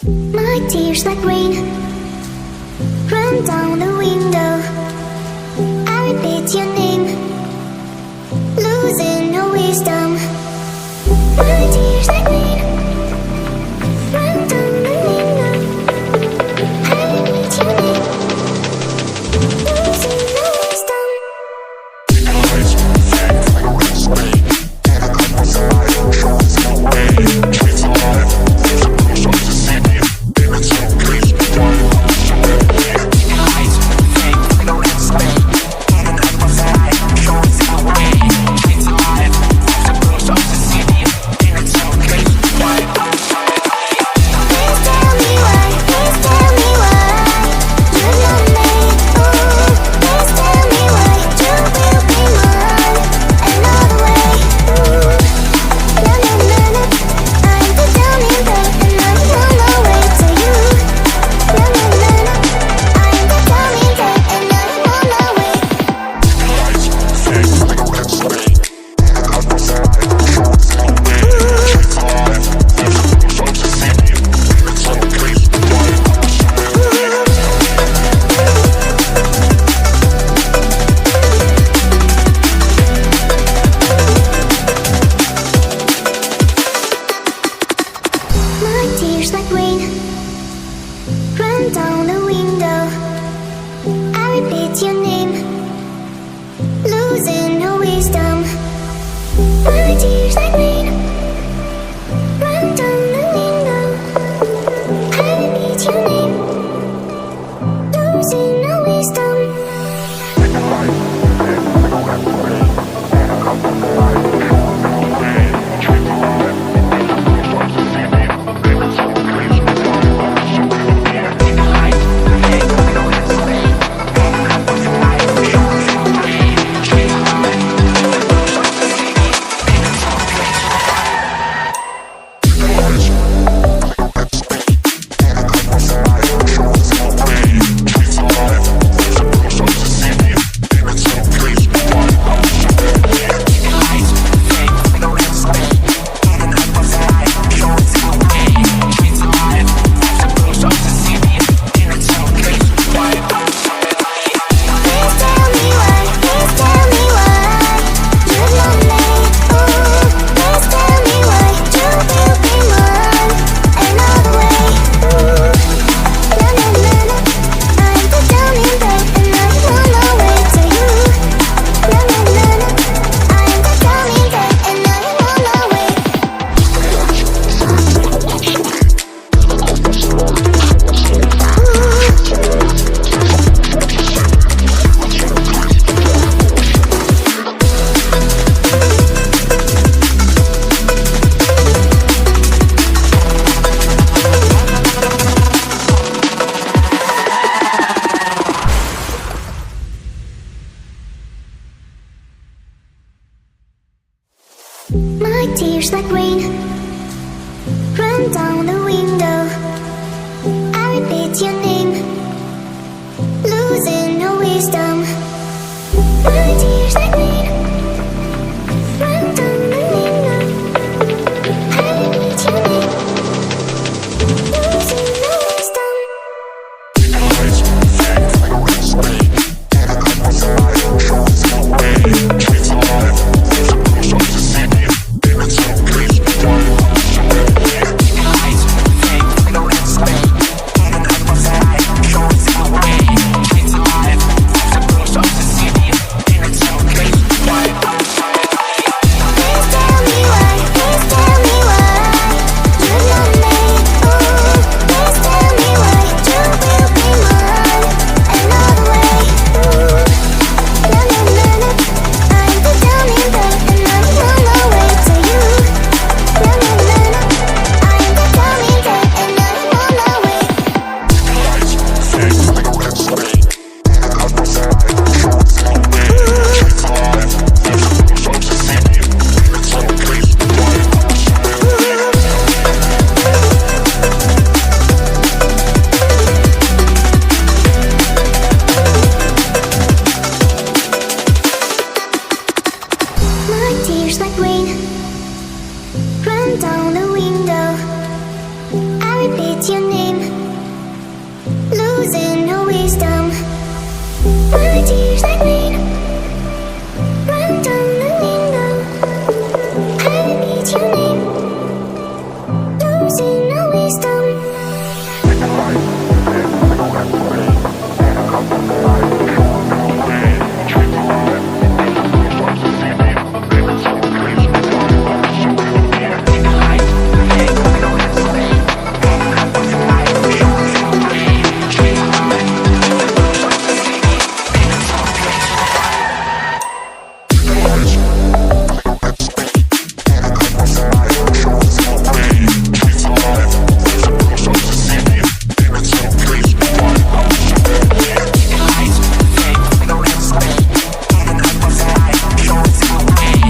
My tears like rain run down the window. I repeat your name, losing no wisdom. My tears like rain run down the window. I repeat your name, losing no wisdom. Eyes fake like a red snake, and a couple side shows no way. It's alive, there's a bruise on the city. It's so crazy, why eyes fake like a red snake, and a couple side shows no way. It's alive, there's a bruise on the city. It's so crazy, why Please tell me why, please tell me why you love me. Ooh, please tell me why you will be mine another way. Ooh, na na na na, I'm the drowning babe and I'm on my way to you. Na na na na, I'm the drowning babe and I'm on my way. eyes fake like a red snake, and a couple side shows no way. It's alive, there's a bruise on the city. It's so crazy, why My tears like rain run down the window. I repeat your name, losing no wisdom. My tears like rain run down the window. I repeat your name, losing no wisdom. Please tell me why, please tell me why you love me. Ooh, please tell me why you will be mine another way. Ooh, na na na na, I'm the drowning babe and I'm on my way to you. Na na na na, I'm the drowning babe and I'm on my way. My tears like rain run down the window. I repeat your name, losing no wisdom. My tears like rain run down the window. I repeat your name, losing no wisdom. eyes fake like a red snake, and a couple side shows no way. It's alive, there's a bruise on the city. It's so crazy, why eyes fake like a red snake, and a couple side shows no way. It's alive, there's a bruise on the city. It's so crazy, repeat your name, losing no wisdom. My tears like rain run down the window. I repeat your name, losing no wisdom.